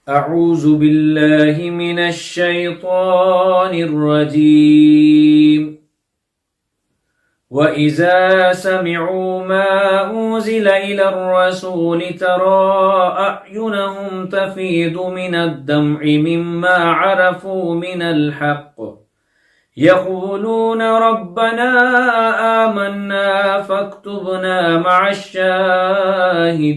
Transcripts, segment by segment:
أعوذ بالله من الشيطان الرجيم. وإذا سمعوا ما أنزل إلى الرسول ترى أعينهم تفيض من الدمع مما عرفوا من الحق يقولون ربنا آمنا فاكتبنا مع الشاهدين.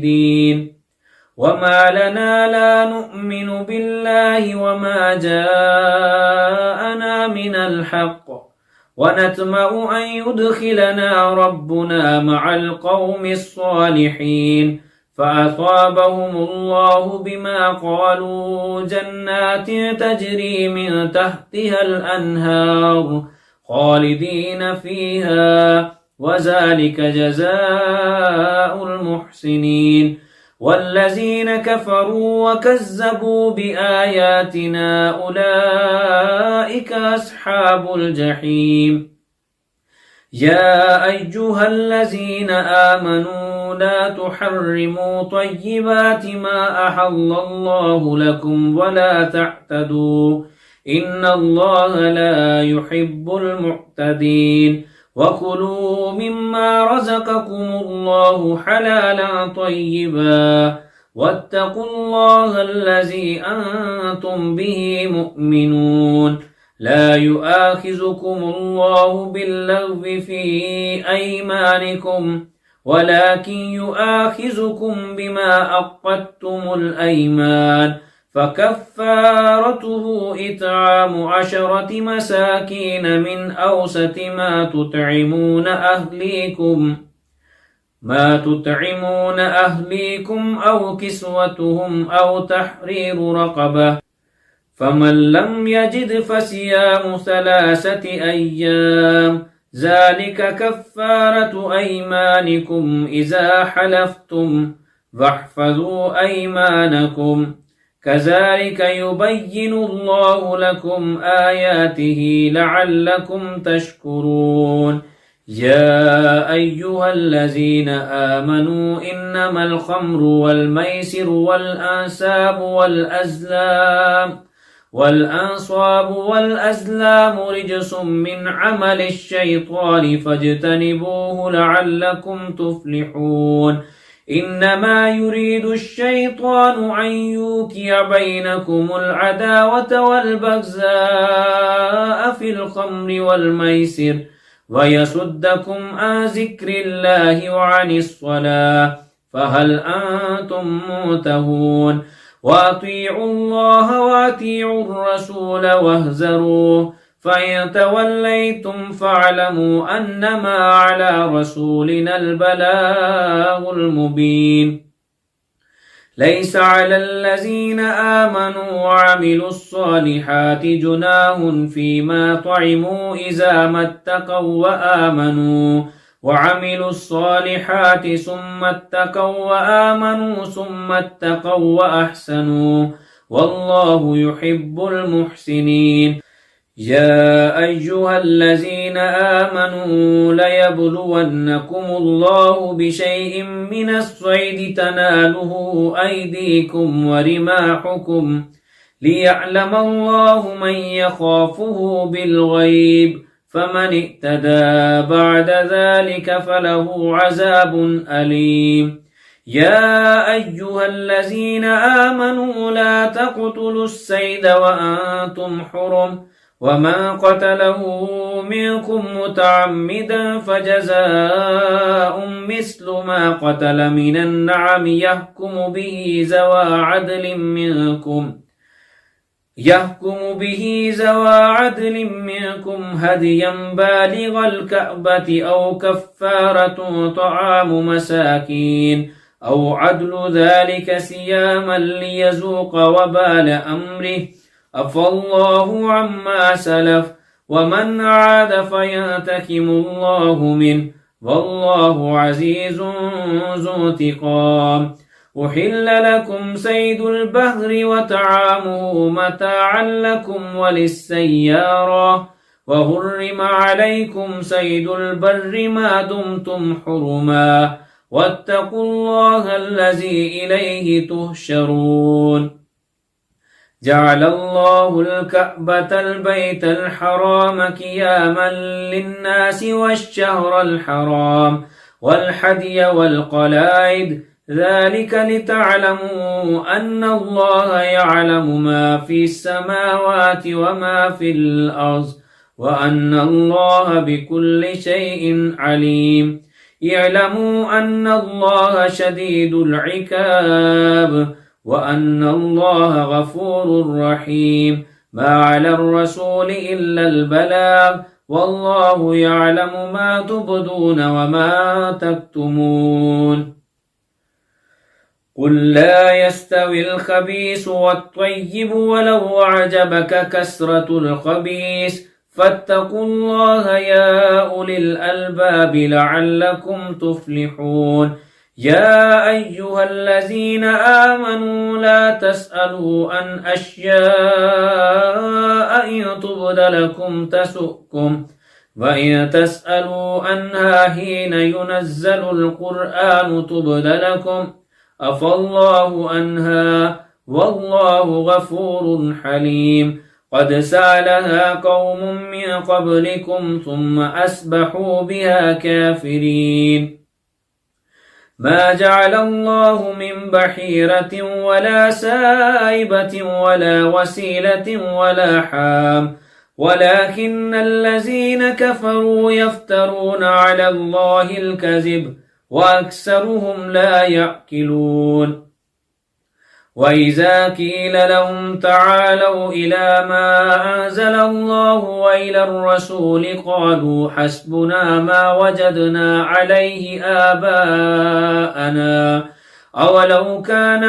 وما لنا لا نؤمن بالله وما جاءنا من الحق ونطمع أن يدخلنا ربنا مع القوم الصالحين فأصابهم الله بما قالوا جنات تجري من تحتها الأنهار خالدين فيها وذلك جزاء المحسنين. والذين كفروا وكذبوا بآياتنا أولئك أصحاب الجحيم. يا أيها الذين آمنوا لا تحرموا طيبات ما أحل الله لكم ولا تعتدوا إن الله لا يحب المعتدين. وكلوا مما رزقكم الله حلالا طيبا واتقوا الله الذي أنتم به مؤمنون. لا يؤاخذكم الله باللغو في أيمانكم ولكن يؤاخذكم بما عقدتم الأيمان فكفارته إطعام 10 مساكين من أوسط ما تطعمون أهليكم أو كسوتهم أو تحرير رقبة فمن لم يجد فصيام 3 أيام ذلك كفارة أيمانكم إذا حلفتم واحفظوا أيمانكم كذلك يبين الله لكم آياته لعلكم تشكرون. يا أيها الذين آمنوا إنما الخمر والميسر والأنصاب والأزلام رجس من عمل الشيطان فاجتنبوه لعلكم تفلحون. إنما يريد الشيطان أن يوقع بينكم العداوة والبغضاء في الخمر والميسر ويصدكم عن ذكر الله وعن الصلاة فهل أنتم منتهون. وأطيعوا الله وأطيعوا الرسول واحذروه فإن توليتم فاعلموا أنما على رسولنا البلاغ المبين. ليس على الذين آمنوا وعملوا الصالحات جناح فيما طعموا إذا ما اتقوا وآمنوا وعملوا الصالحات ثم اتقوا وآمنوا ثم اتقوا وأحسنوا والله يحب المحسنين. يا أيها الذين آمنوا ليبلونكم الله بشيء من الصيد تناله أيديكم ورماحكم ليعلم الله من يخافه بالغيب فمن اعتدى بعد ذلك فله عذاب أليم. يا أيها الذين آمنوا لا تقتلوا الصيد وأنتم حرم ومن قتله منكم متعمدا فجزاء مثل ما قتل من النعم يحكم به ذوى عدل منكم هديا بالغ الكعبة أو كفارة طعام مساكين أو عدل ذلك صياما ليذوق وبال أمره عفى الله عما سلف ومن عاد فينتقم الله منه والله عزيز ذو انتقام. أحل لكم صيد البحر وطعامه متاعا لكم وللسيارة وحرم عليكم صيد البر ما دمتم حرما واتقوا الله الذي إليه تحشرون. جعل الله الكعبة البيت الحرام قياما للناس والشهر الحرام والحدي والقلائد ذلك لتعلموا أن الله يعلم ما في السماوات وما في الأرض وأن الله بكل شيء عليم اعلموا أن الله شديد العقاب وأن الله غفور رحيم ما على الرسول إلا البلاغ والله يعلم ما تبدون وما تكتمون قل لا يستوي الخبيث والطيب ولو أعجبك كثرة الخبيث فاتقوا الله يا أولي الألباب لعلكم تفلحون يا أيها الذين آمنوا لا تسألوا عن أشياء إن تبد لكم تسؤكم وإن تسألوا عنها حين ينزل القرآن تبد لكم عفى الله عنها والله غفور حليم قد سألها قوم من قبلكم ثم أصبحوا بها كافرين ما جعل الله من بحيرة ولا سائبة ولا وسيلة ولا حام ولكن الذين كفروا يفترون على الله الكذب وأكثرهم لا يعقلون وإذا قيل لهم تعالوا إلى ما أنزل الله وإلى الرسول قالوا حسبنا ما وجدنا عليه آباءنا أولو كان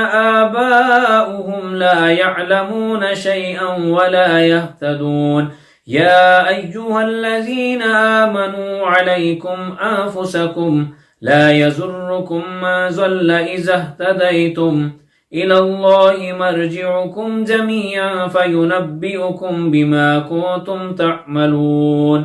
آباؤهم لا يعلمون شيئا ولا يهتدون يا أيها الذين آمنوا عليكم أنفسكم لا يضركم من ضل إذا اهتديتم إلى الله مرجعكم جميعا فينبئكم بما كنتم تعملون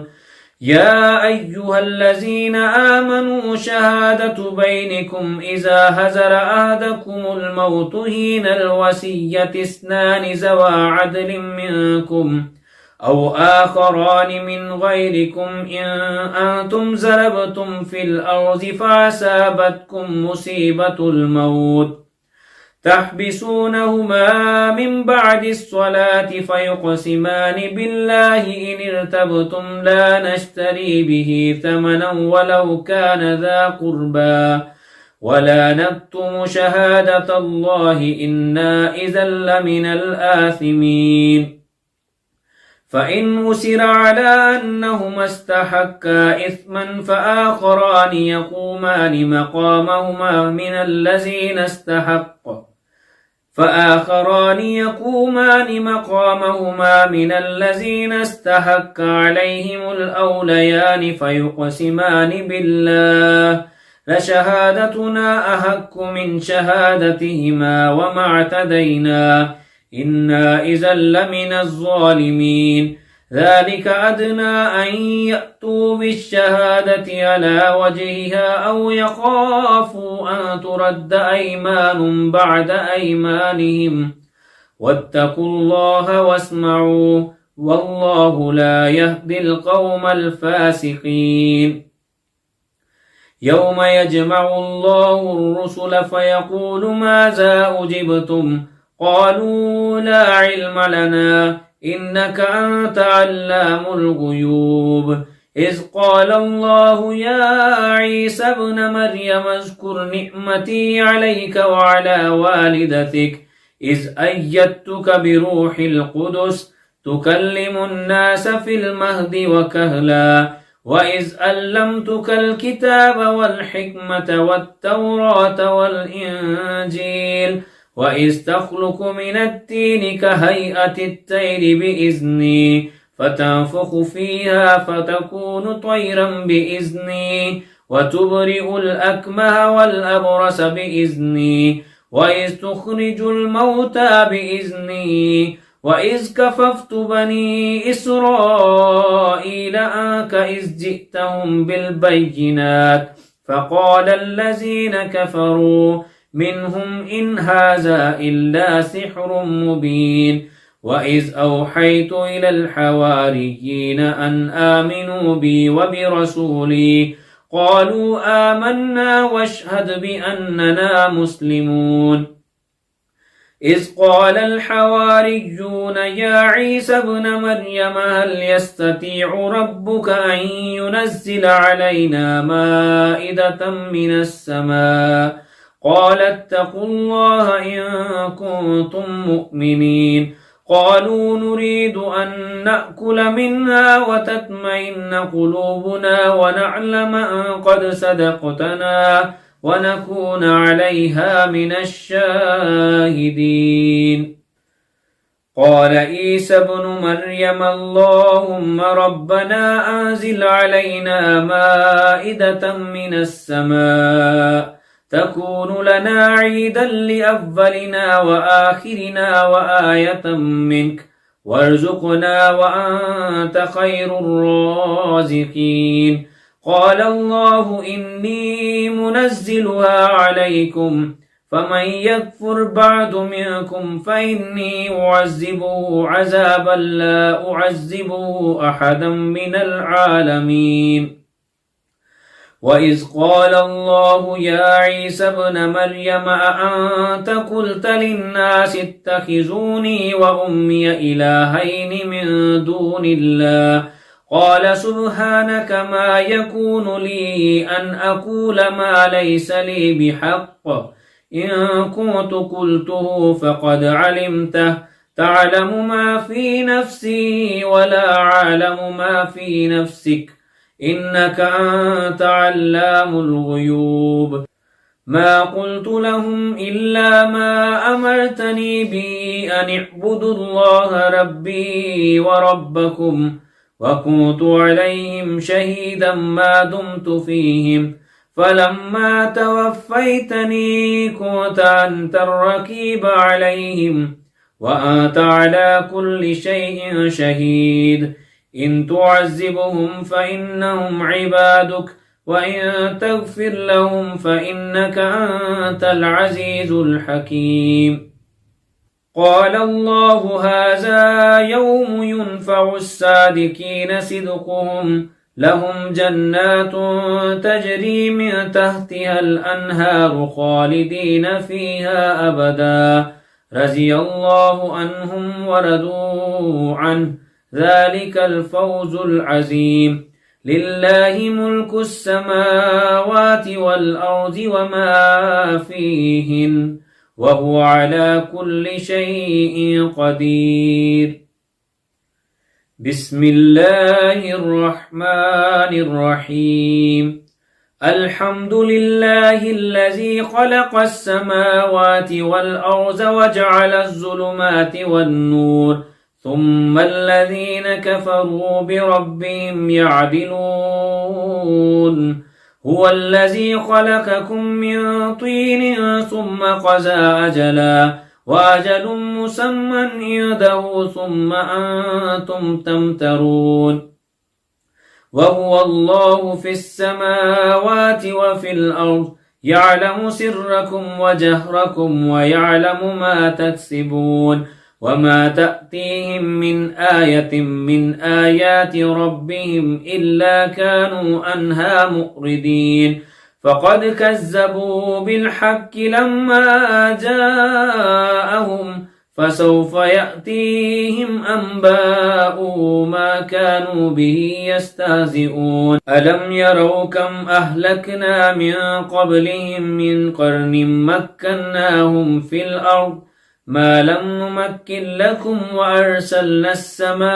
يا أيها الذين آمنوا شهادة بينكم إذا حضر أحدكم الموت حين الوصية اثنان ذوى عدل منكم أو آخران من غيركم إن أنتم ضربتم في الأرض فأصابتكم مصيبة الموت تحبسونهما من بعد الصلاة فيقسمان بالله إن ارتبتم لا نشتري به ثمنا ولو كان ذا قربى ولا نكتم شهادة الله إنا إذا لمن الآثمين فإن أسر على أنهما استحقا إثما فآخران يقومان مقامهما من الذين استحق عليهم الأوليان فيقسمان بالله لشهادتنا أحق من شهادتهما وما اعتدينا إنا إذا لمن الظالمين ذلك أدنى أن يأتوا بالشهادة على وجهها أو يخافوا أن ترد أيمان بعد أيمانهم واتقوا الله واسمعوا والله لا يهدي القوم الفاسقين يوم يجمع الله الرسل فيقول ماذا أجبتم قالوا لا علم لنا إنك أنت علام الغيوب إذ قال الله يا عيسى ابن مريم اذكر نعمتي عليك وعلى والدتك إذ أيدتك بروح القدس تكلم الناس في المهد وكهلا وإذ علمتك الكتاب والحكمة والتوراة والإنجيل وإذ تخلق من الطين كهيئة الطير بإذني فتنفخ فيها فتكون طيرا بإذني وتبرئ الأكمه والأبرص بإذني وإذ تخرج الموتى بإذني وإذ كففت بني إسرائيل عنك إذ جئتهم بالبينات فقال الذين كفروا منهم إن هذا إلا سحر مبين وإذ أوحيت إلى الحواريين أن آمنوا بي وبرسولي قالوا آمنا واشهد بأننا مسلمون. إذ قال الحواريون يا عيسى ابن مريم هل يستطيع ربك أن ينزل علينا مائدة من السماء؟ قال اتقوا الله إن كنتم مؤمنين. قالوا نريد أن نأكل منها وتطمئن قلوبنا ونعلم أن قد صدقتنا ونكون عليها من الشاهدين. قال عيسى ابن مريم اللهم ربنا أنزل علينا مائدة من السماء تكون لنا عيدا لأولنا وآخرنا وآية منك وارزقنا وأنت خير الرازقين. قال الله إني منزلها عليكم فمن يكفر بعد منكم فإني أعذبه عذابا لا أعذبه أحدا من العالمين. وإذ قال الله يا عيسى ابن مريم أأنت قلت للناس اتخذوني وأمي إلهين من دون الله؟ قال سبحانك ما يكون لي أن أقول ما ليس لي بحق إن كنت قلته فقد علمته تعلم ما في نفسي ولا أعلم ما في نفسك إنك أنت علام الغيوب. ما قلت لهم إلا ما أمرتني به أن اعبدوا الله ربي وربكم وكنت عليهم شهيدا ما دمت فيهم فلما توفيتني كنت أنت الرقيب عليهم وأنت على كل شيء شهيد. إن تعذبهم فإنهم عبادك وإن تغفر لهم فإنك أنت العزيز الحكيم. قال الله هذا يوم ينفع الصادقين صدقهم لهم جنات تجري من تحتها الأنهار خالدين فيها أبدا رضي الله عنهم ورضوا عنه ذلك الفوز العظيم. لله ملك السماوات والأرض وما فيهن وهو على كل شيء قدير. بسم الله الرحمن الرحيم. الحمد لله الذي خلق السماوات والأرض وجعل الظلمات والنور ثم الذين كفروا بربهم يعدلون. هو الذي خلقكم من طين ثم قضى أجلا وأجل مسمى عنده ثم أنتم تمترون. وهو الله في السماوات وفي الأرض يعلم سركم وجهركم ويعلم ما تكسبون وما تأتيهم من آية من آيات ربهم إلا كانوا عنها مؤردين. فقد كذبوا بالحق لما جاءهم فسوف يأتيهم أنباء ما كانوا به يستهزئون. ألم يروا كم أهلكنا من قبلهم من قرن مكناهم في الأرض ما لم نمكن لكم وأرسلنا السماء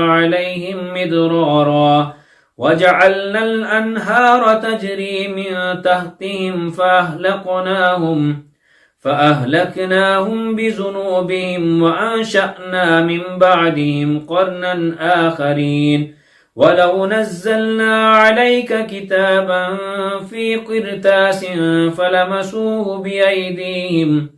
عليهم مدرارا وجعلنا الأنهار تجري من تحتهم فأهلكناهم بذنوبهم وأنشأنا من بعدهم قرنا آخرين. ولو نزلنا عليك كتابا في قرطاس فلمسوه بأيديهم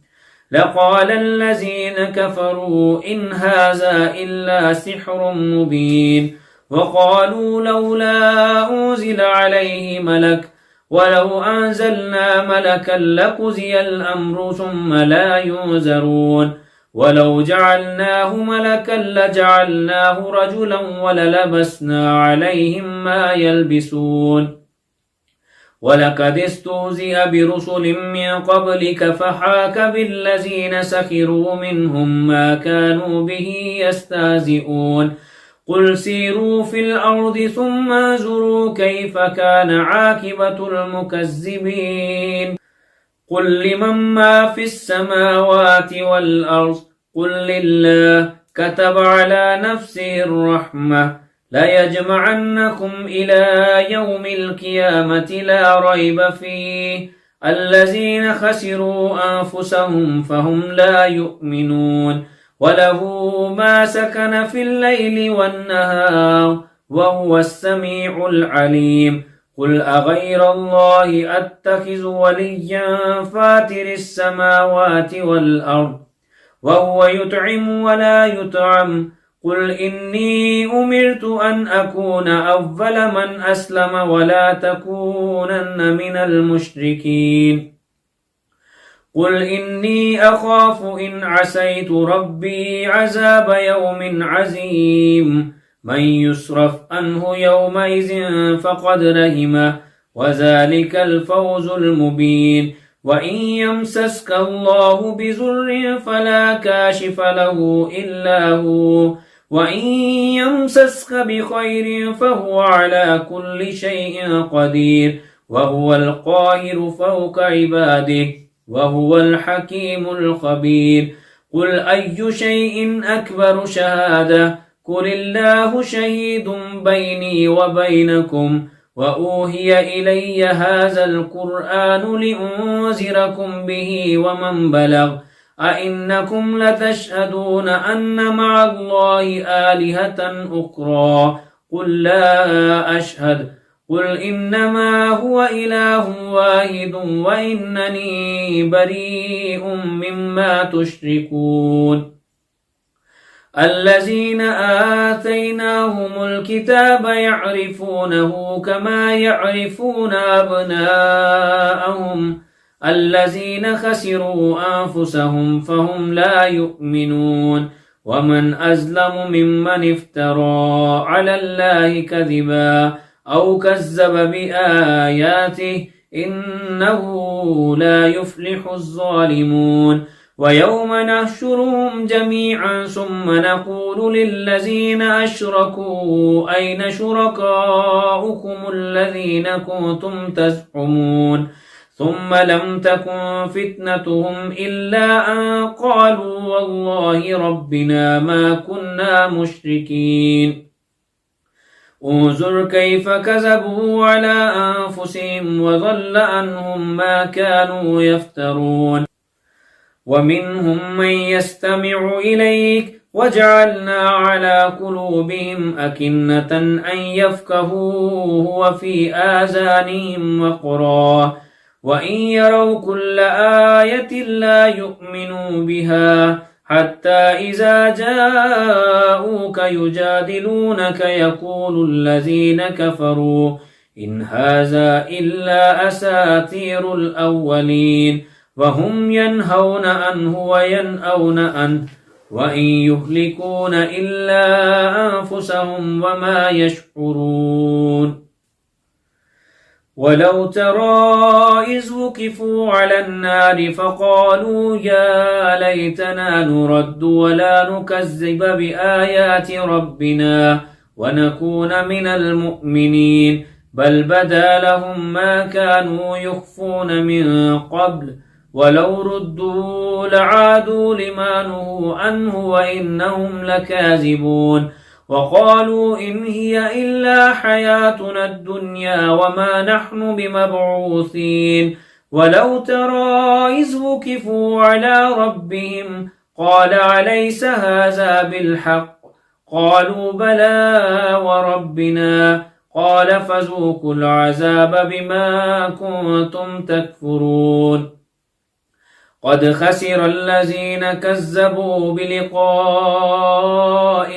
لقال الذين كفروا إن هذا إلا سحر مبين. وقالوا لولا أنزل عليه ملك ولو أنزلنا ملكا لقضي الأمر ثم لا ينذرون. ولو جعلناه ملكا لجعلناه رجلا وللبسنا عليهم ما يلبسون ولقد استهزئ برسل من قبلك فحاك بالذين سخروا منهم ما كانوا به يستهزئون قل سيروا في الأرض ثم انظروا كيف كان عاقبة المكذبين قل لمن ما في السماوات والأرض قل لله كتب على نفسه الرحمة ليجمعنكم إلى يوم القيامة لا ريب فيه الذين خسروا أنفسهم فهم لا يؤمنون وله ما سكن في الليل والنهار وهو السميع العليم قل أغير الله أتخذ وليا فاتر السماوات والأرض وهو يطعم ولا يطعم قل إني أمرت أن أكون أول من أسلم ولا تكونن من المشركين قل إني أخاف إن عسيت ربي عذاب يوم عظيم من يصرف عنه يومئذ فقد رحمه وذلك الفوز المبين وإن يمسسك الله بضر فلا كاشف له إلا هو وإن يمسسك بخير فهو على كل شيء قدير وهو القاهر فوق عباده وهو الحكيم الخبير قل أي شيء أكبر شهادة قل الله شهيد بيني وبينكم وأوهي إلي هذا القرآن لأنذركم به ومن بلغ أئنكم لتشهدون أن مع الله آلهة أخرى قل لا أشهد قل إنما هو إله واحد وإنني بريء مما تشركون الذين آتيناهم الكتاب يعرفونه كما يعرفون أبناءهم الذين خسروا أنفسهم فهم لا يؤمنون ومن أظلم ممن افترى على الله كذبا أو كذب بآياته إنه لا يفلح الظالمون ويوم نحشرهم جميعا ثم نقول للذين أشركوا أين شركاؤكم الذين كنتم تزعمون ثم لم تكن فتنتهم إلا أن قالوا والله ربنا ما كنا مشركين انظر كيف كذبوا على أنفسهم وضل عنهم ما كانوا يفترون ومنهم من يستمع إليك وجعلنا على قلوبهم أكنة أن يفقهوه وفي آذانهم وقرا وإن يروا كل آية لا يؤمنوا بها حتى إذا جاءوك يجادلونك يقول الذين كفروا إن هذا إلا أساطير الأولين وهم ينهون عنه وينأون عنه وإن يهلكون إلا أنفسهم وما يشعرون ولو ترى إذ وقفوا على النار فقالوا يا ليتنا نرد ولا نكذب بآيات ربنا ونكون من المؤمنين بل بدا لهم ما كانوا يخفون من قبل ولو ردوا لعادوا لما نهوا عنه وإنهم لكاذبون وقالوا إن هي إلا حياتنا الدنيا وما نحن بمبعوثين ولو ترى إذ وقفوا على ربهم قال أليس هذا بالحق قالوا بلى وربنا قال فذوقوا العذاب بما كنتم تكفرون قد خسر الذين كذبوا بلقاء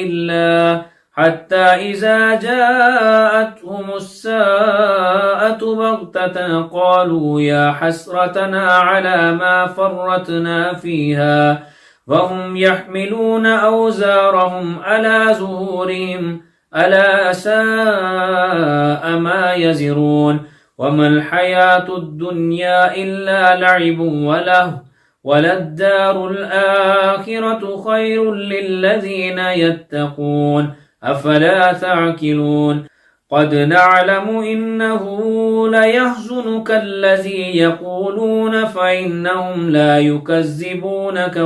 الله حتى إذا جاءتهم الساءة بغتة قالوا يا حسرتنا على ما فرطنا فيها وهم يحملون أوزارهم على ظهورهم ألا ساء ما يزرون وما الحياة الدنيا إلا لعب وله وللدار الآخرة خير للذين يتقون أفلا تعقلون قد نعلم إنه ليحزنك الذي يقولون فإنهم لا يكذبونك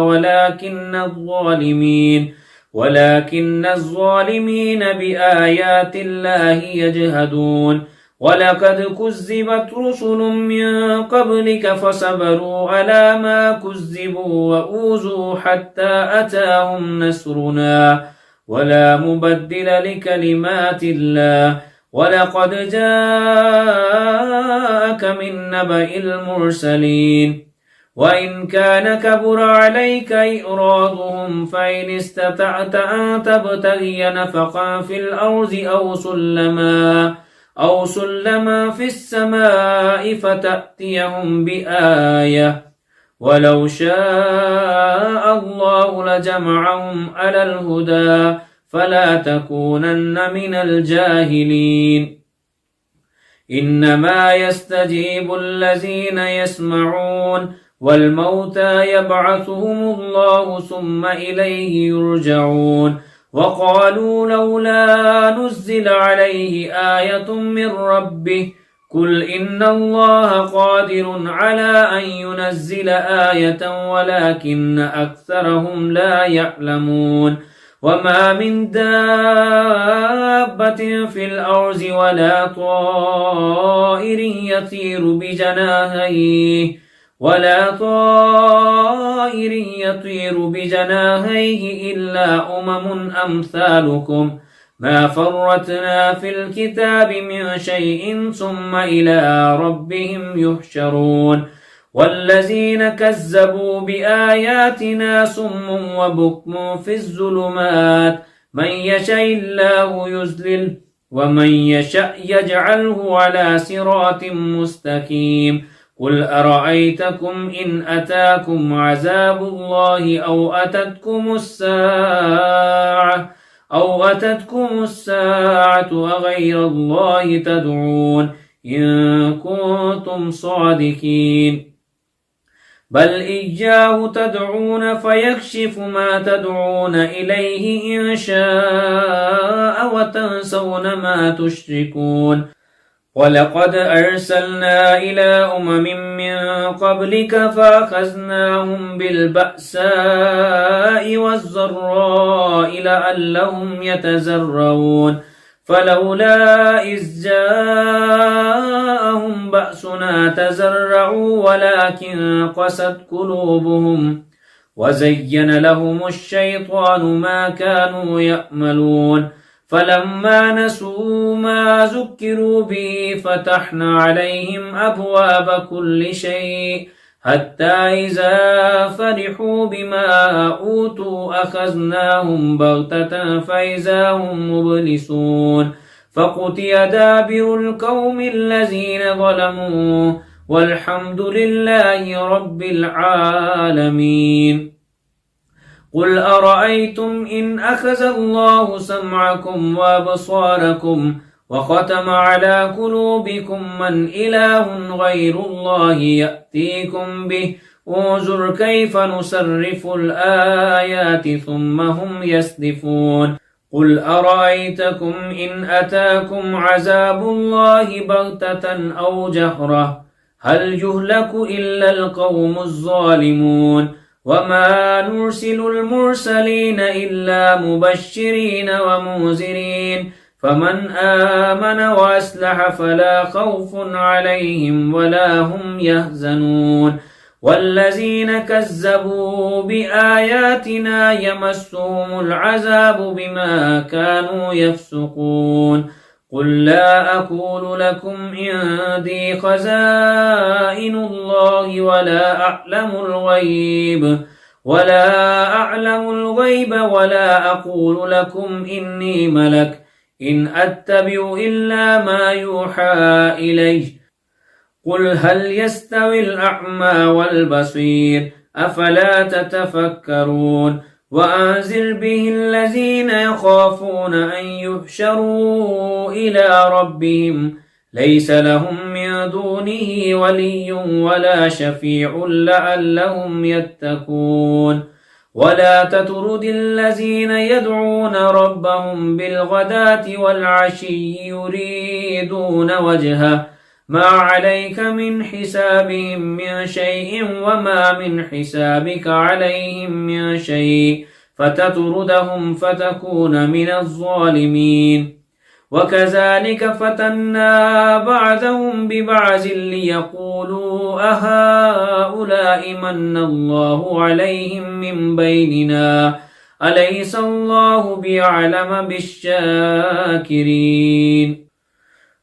ولكن الظالمين بآيات الله يجهدون ولقد كذبت رسل من قبلك فصبروا على ما كذبوا وأوذوا حتى أتاهم نصرنا ولا مبدل لكلمات الله ولقد جاءك من نبأ المرسلين وإن كان كبر عليك إعراضهم فإن استطعت أن تبتغي نفقا في الأرض أو سلما في السماء فتأتيهم بآية ولو شاء الله لجمعهم على الهدى فلا تكونن من الجاهلين إنما يستجيب الذين يسمعون والموتى يبعثهم الله ثم إليه يرجعون وقالوا لولا نزل عليه آية من ربه قل إن الله قادر على أن ينزل آية ولكن أكثرهم لا يعلمون وما من دابة في الأرض ولا طائر يطير بجناهيه إلا أمم أمثالكم ما فرطنا في الكتاب من شيء ثم إلى ربهم يحشرون والذين كذبوا بآياتنا صم وبكم في الظلمات من يشاء الله يضلله ومن يشاء يجعله على صراط مستقيم قل أرأيتكم إن أتاكم عذاب الله أو أتتكم الساعة أغير الله تدعون إن كنتم صادقين بل إياه تدعون فيكشف ما تدعون إليه إن شاء وتنسون ما تشركون ولقد أرسلنا إلى من قبلك فأخذناهم بالبأساء والضراء لعلهم يتضرعون فلولا إذ جاءهم بأسنا تضرعوا ولكن قست قلوبهم وزين لهم الشيطان ما كانوا يأملون فلما نسوا ما ذكروا به فتحنا عليهم أبواب كل شيء حتى إذا فرحوا بما أوتوا أخذناهم بغتة فإذا هم مبلسون فقطع دابر القوم الذين ظلموا والحمد لله رب العالمين قل أرأيتم إن أخذ الله سمعكم وأبصاركم وختم على قلوبكم من إله غير الله يأتيكم به انظر كيف نصرف الآيات ثم هم يصدفون قل أرأيتكم إن أتاكم عذاب الله بغتة أو جهرة هل يهلك إلا القوم الظالمون وما نرسل المرسلين إلا مبشرين ومنذرين فمن آمن وأصلح فلا خوف عليهم ولا هم يحزنون والذين كذبوا بآياتنا يمسهم العذاب بما كانوا يفسقون قل لا أقول لكم عندي خزائن الله ولا أعلم الغيب ولا أقول لكم إني ملك إن أتبع إلا ما يوحى إلي قل هل يستوي الأعمى والبصير أفلا تتفكرون وأنذر به الذين يخافون أن يحشروا إلى ربهم ليس لهم من دونه ولي ولا شفيع لعلهم يتقون ولا تطرد الذين يدعون ربهم بالغداة والعشي يريدون وجهه ما عليك من حسابهم من شيء وما من حسابك عليهم من شيء فتطردهم فتكون من الظالمين وكذلك فتنا بعضهم ببعض ليقولوا أهؤلاء من الله عليهم من بيننا أليس الله بأعلم بالشاكرين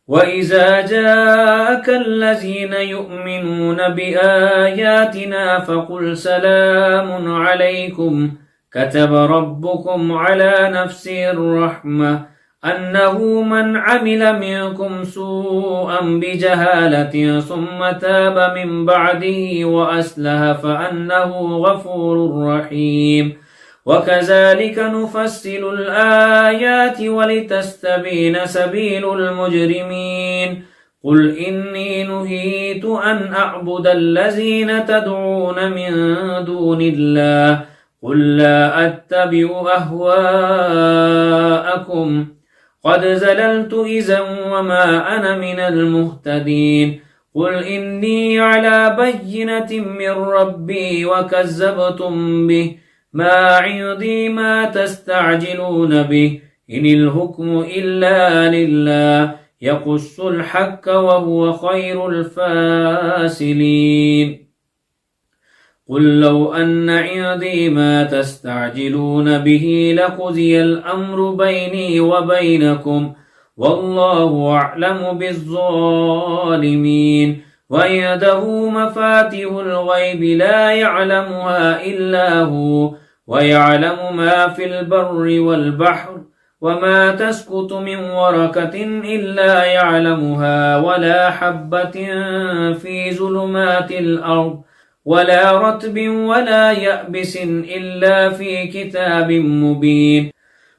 وإذا جاءك الذين يؤمنون بآياتنا فقل سلام عليكم كتب ربكم على نفسه الرحمة أنه من عمل منكم سوءا بجهالة ثم تاب من بعده وأصلح فأنه غفور رحيم وكذلك نفصل الآيات ولتستبين سبيل المجرمين قل إني نهيت أن أعبد الذين تدعون من دون الله قل لا أتبع أهواءكم قد زللت إذا وما أنا من المهتدين قل إني على بينة من ربي وكذبتم به ما عندي ما تستعجلون به إن الحكم إلا لله يقص الحق وهو خير الفاصلين قل لو أن عندي ما تستعجلون به لقضي الأمر بيني وبينكم والله أعلم بالظالمين وعنده مفاتيح الغيب لا يعلمها إلا هو ويعلم ما في البر والبحر وما تسقط من ورقة إلا يعلمها ولا حبة في ظلمات الأرض ولا رطب ولا يأبس إلا في كتاب مبين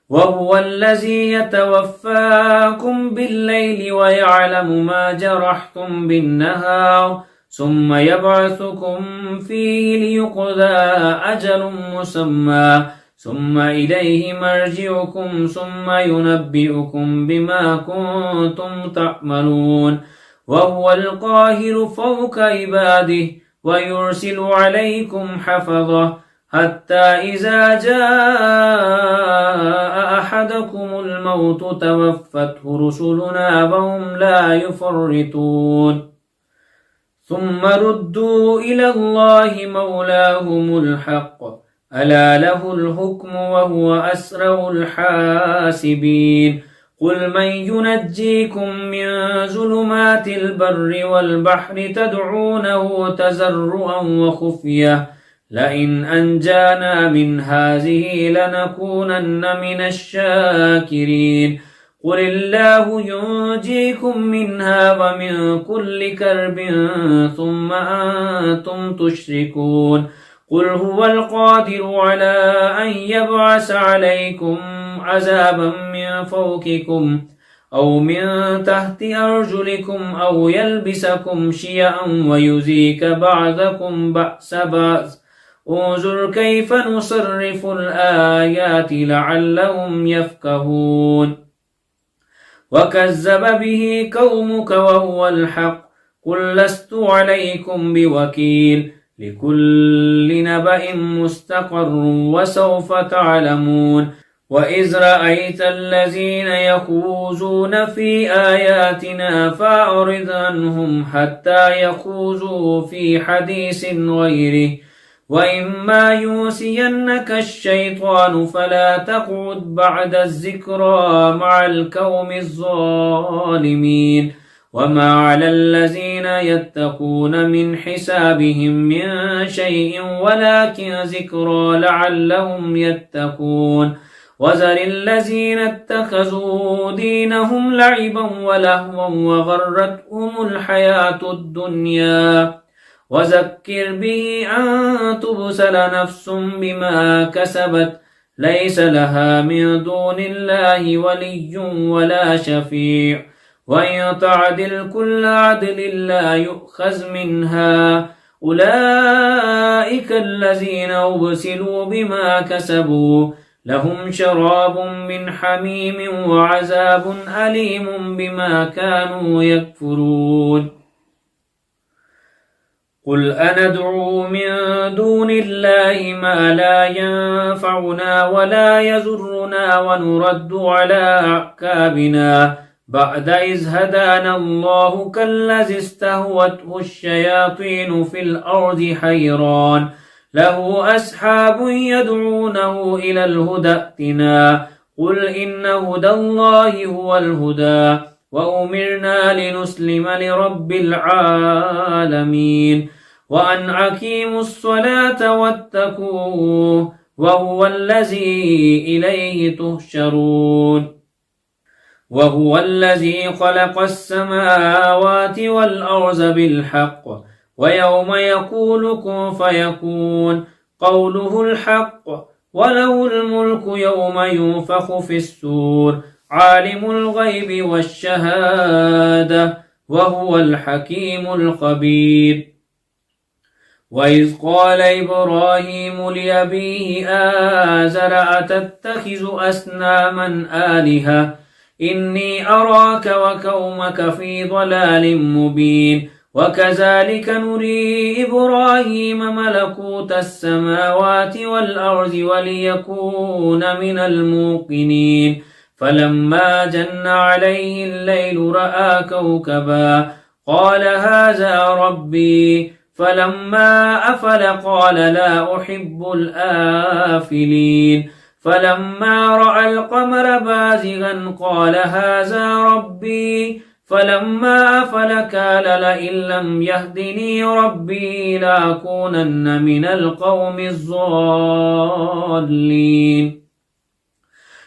وهو الذي يتوفاكم بالليل ويعلم ما جرحتم بالنهار ثم يبعثكم فيه ليقضى أجل مسمى ثم إليه مرجعكم ثم ينبئكم بما كنتم تعملون وهو القاهر فوق عباده ويرسل عليكم حفظه حتى إذا جاء أحدكم الموت توفته رسلنا وهم لا يفرطون ثم ردوا إلى الله مولاهم الحق ألا له الحكم وهو أسرع الحاسبين قل من ينجيكم من ظلمات البر والبحر تدعونه تزرعا وخفية لئن أنجانا من هذه لنكونن من الشاكرين قل الله ينجيكم منها ومن كل كرب ثم أنتم تشركون قل هو القادر على أن يبعث عليكم عذابا من فوقكم أو من تحت أرجلكم أو يلبسكم شيعا ويذيق بعضكم بأس بعض انظر كيف نصرف الآيات لعلهم يفقهون وكذب به قومك وهو الحق قل لست عليكم بوكيل لكل نبأ مستقر وسوف تعلمون وإذ رأيت الذين يخوضون في آياتنا فأعرض عنهم حتى يخوضوا في حديث غيره وإما ينسينك الشيطان فلا تقعد بعد الذكرى مع القوم الظالمين وما على الذين يتقون من حسابهم من شيء ولكن ذكرى لعلهم يتقون وذر الذين اتخذوا دينهم لعبا ولهوا وغرتهم الحياة الدنيا وذكر به أن تبسل نفس بما كسبت ليس لها من دون الله ولي ولا شفيع وإن تعدل كل عدل لا يؤخذ منها أولئك الذين أبسلوا بما كسبوا لهم شراب من حميم وعذاب أليم بما كانوا يكفرون قل أندعو من دون الله ما لا ينفعنا ولا يضرنا ونرد على أعقابنا بعد إذ هدانا الله كالذي استهوته الشياطين في الأرض حيران له أصحاب يدعونه إلى الهدى ائتنا قل إن هدى الله هو الهدى وأمرنا لنسلم لرب العالمين وأن أقيموا الصلاة واتقوه وهو الذي إليه تحشرون وهو الذي خلق السماوات والأرض بالحق ويوم يقول كن فيكون قوله الحق وله الملك يوم ينفخ في السور عالم الغيب والشهادة وهو الحكيم الخبير وإذ قال إبراهيم لأبيه آزر أتتخذ أصناما آلهة إني أراك وقومك في ضلال مبين وكذلك نري إبراهيم ملكوت السماوات والأرض وليكون من الموقنين فلما جن عليه الليل رأى كوكبا قال هذا ربي فلما أفل قال لا أحب الآفلين فلما رأى القمر بازغا قال هذا ربي فلما أفل قال لئن لم يهدني ربي لأكونن من القوم الضالين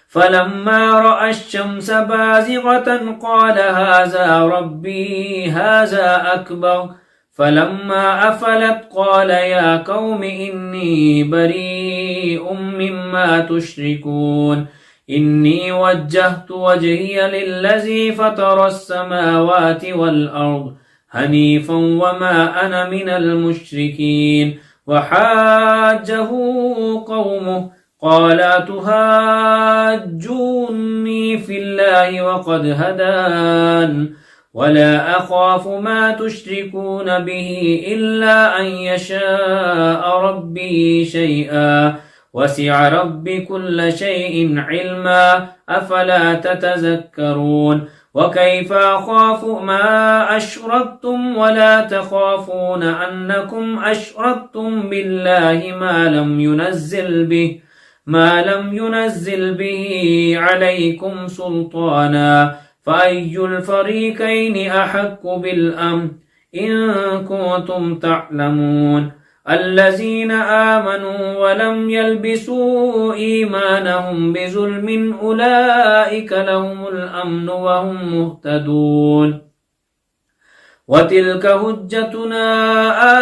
فلما رأى الشمس بازغة قال هذا ربي هذا أكبر فلما أفلت قال يا قوم إني بريء مما تشركون إني وجهت وجهي للذي فطر السماوات والأرض حنيفا وما أنا من المشركين وحاجه قومه قال تحاجوني في الله وقد هدان ولا أخاف ما تشركون به إلا أن يشاء ربي شيئا وسع ربي كل شيء علما أفلا تتذكرون وكيف أخاف ما أشركتم ولا تخافون أنكم أشركتم بالله ما لم ينزل به عليكم سلطانا فأي الفريقين أحق بالأمن إن كنتم تعلمون الذين آمنوا ولم يلبسوا إيمانهم بظلم أولئك لهم الأمن وهم مهتدون وتلك حجتنا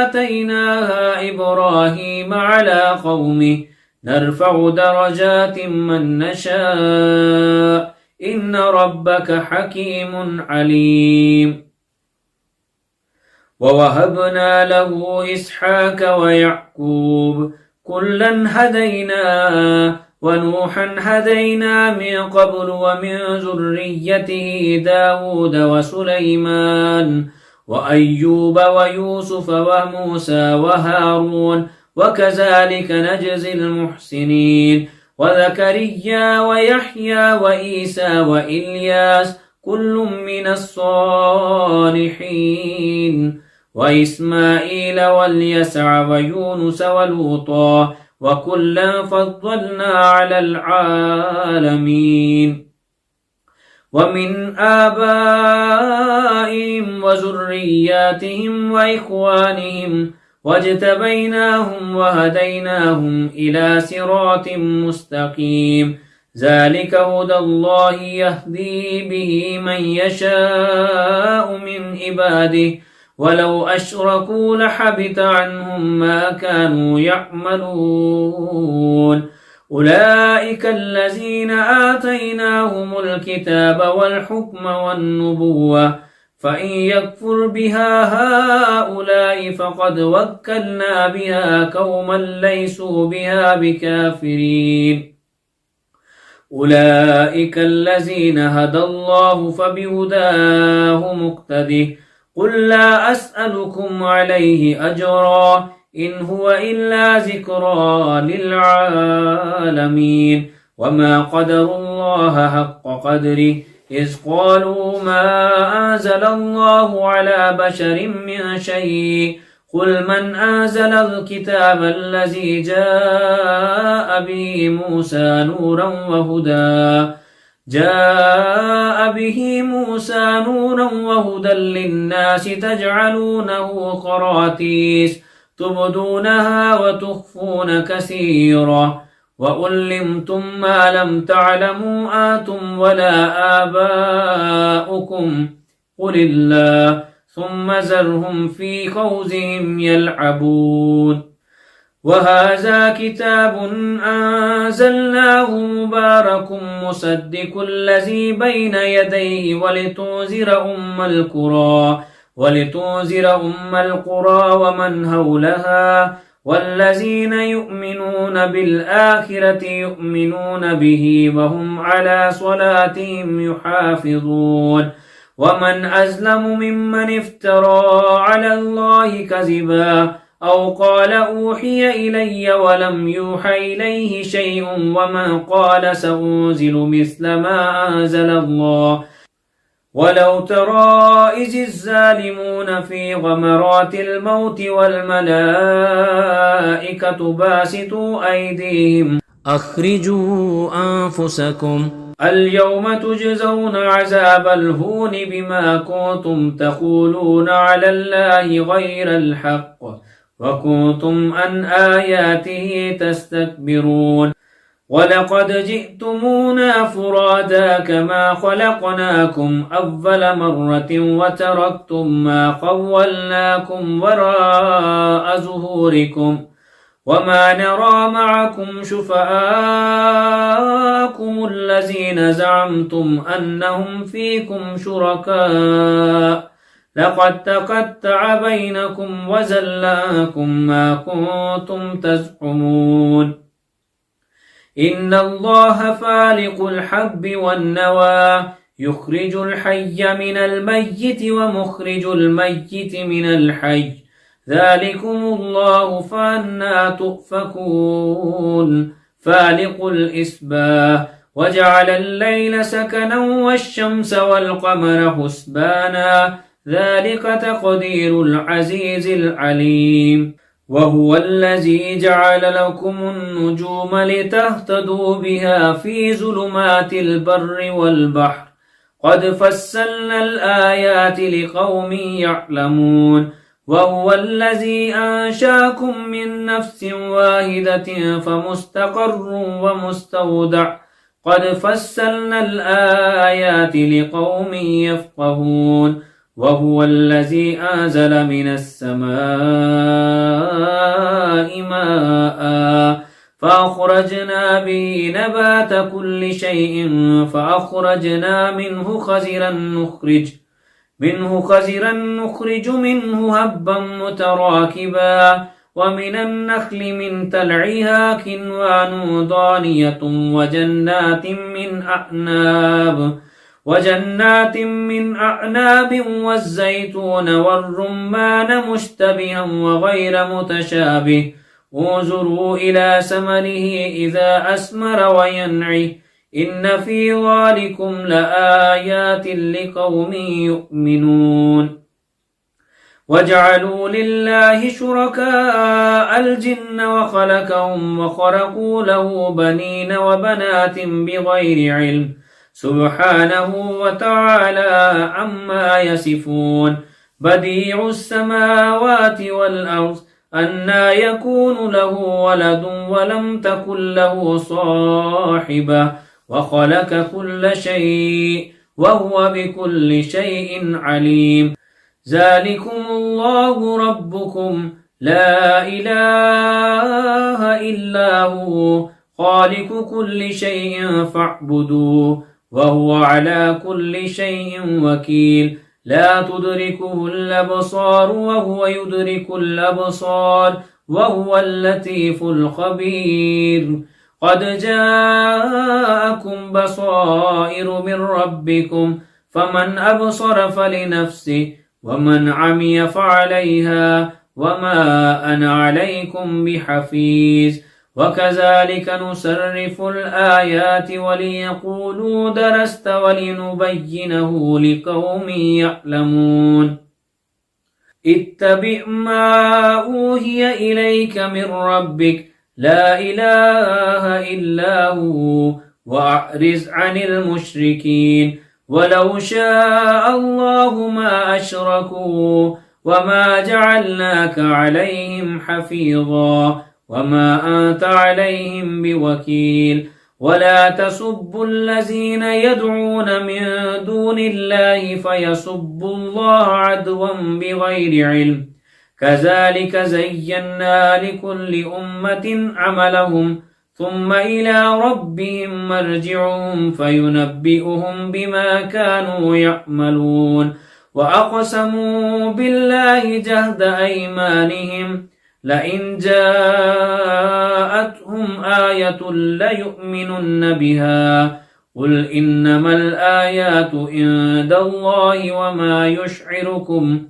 آتيناها إبراهيم على قومه نرفع درجات من نشاء إن ربك حكيم عليم ووهبنا له إسحاق ويعقوب كلا هدينا ونوحا هدينا من قبل ومن ذريته داود وسليمان وأيوب ويوسف وموسى وهارون وكذلك نجزي المحسنين وزكريا ويحيى وعيسى وإلياس كل من الصالحين وإسماعيل واليسع ويونس ولوطا وكلا فضلنا على العالمين ومن آبائهم وذرياتهم وإخوانهم واجتبيناهم وهديناهم إلى صراط مستقيم ذلك هدى الله يهدي به من يشاء من عباده ولو أشركوا لحبط عنهم ما كانوا يعملون أولئك الذين آتيناهم الكتاب والحكم والنبوة فإن يكفر بها هؤلاء فقد وكلنا بها قوما ليسوا بها بكافرين أولئك الذين هدى الله فبهداه مقتده قل لا أسألكم عليه أجرا إن هو إلا ذكرى للعالمين وما قدروا الله حق قدره إذ قالوا ما أنزل الله على بشر من شيء قل من أنزل الكتاب الذي جاء به موسى نورا وهدى للناس تجعلونه قراطيس تبدونها وتخفون كثيرا وعلمتم ما لم تعلموا أنتم ولا آباؤكم قل الله ثم ذرهم في خوضهم يلعبون وهذا كتاب أنزلناه مبارك مصدق الذي بين يديه ولتنذر أم القرى ومن حولها والذين يؤمنون بالآخرة يؤمنون به وهم على صلاتهم يحافظون ومن أظلم ممن افترى على الله كذبا أو قال أوحي إلي ولم يوحى إليه شيء ومن قال سأنزل مثل ما أنزل الله ولو ترى إذ الظالمون في غمرات الموت والملائكة باسطوا أيديهم أخرجوا أنفسكم اليوم تجزون عذاب الهون بما كنتم تقولون على الله غير الحق وكنتم عن آياته تستكبرون ولقد جئتمونا فرادا كما خلقناكم أول مرة وتركتم ما خولناكم وراء ظهوركم وما نرى معكم شفعاءكم الذين زعمتم أنهم فيكم شركاء لقد تقطع بينكم وزلناكم ما كنتم تزعمون إن الله فالق الحب والنوى يخرج الحي من الميت ومخرج الميت من الحي ذلكم الله فأنى تؤفكون فالق الإصباح وجعل الليل سكنا والشمس والقمر حسبانا ذلك تقدير العزيز العليم وهو الذي جعل لكم النجوم لتهتدوا بها في ظلمات البر والبحر قد فصلنا الآيات لقوم يعلمون وهو الذي أنشاكم من نفس واحدة فمستقر ومستودع قد فصلنا الآيات لقوم يفقهون وهو الذي أنزل من السماء ماء فأخرجنا به نبات كل شيء فأخرجنا منه خزرا نخرج منه هبا متراكبا ومن النخل من تلعها كنوان ضانية وجنات من أعناب والزيتون والرمان مشتبها وغير متشابه انظروا إلى ثمره إذا أثمر وينعي إن في ذلكم لآيات لقوم يؤمنون وجعلوا لله شركاء الجن وخلقهم وخرقوا له بنين وبنات بغير علم سبحانه وتعالى عما يصفون بديع السماوات والأرض أنى يكون له ولد ولم تكن له صاحبة وخلق كل شيء وهو بكل شيء عليم ذلكم الله ربكم لا إله إلا هو خالق كل شيء فاعبدوه وهو على كل شيء وكيل لا تدركه الأبصار وهو يدرك الأبصار وهو اللطيف الخبير قد جاءكم بصائر من ربكم فمن أبصر فلنفسه ومن عمي فعليها وما أنا عليكم بحفيظ وكذلك نصرف الآيات وليقولوا درست ولنبينه لقوم يعلمون اتبع ما أوهي إليك من ربك لا إله إلا هو وأعرض عن المشركين ولو شاء الله ما أشركوا وما جعلناك عليهم حفيظا وما أنت عليهم بوكيل ولا تسبوا الذين يدعون من دون الله فيسبوا الله عدوا بغير علم كذلك زينا لكل أمة عملهم ثم إلى ربهم مرجعهم فينبئهم بما كانوا يعملون وأقسموا بالله جهد أيمانهم لئن جاءتهم آية ليؤمنن بها قل إنما الآيات عند الله وما يشعركم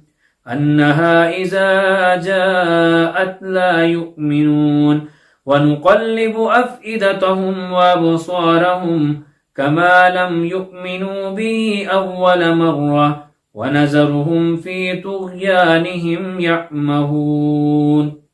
أنها إذا جاءت لا يؤمنون ونقلب أفئدتهم وأبصارهم كما لم يؤمنوا به أول مرة ونذرهم في طغيانهم يعمهون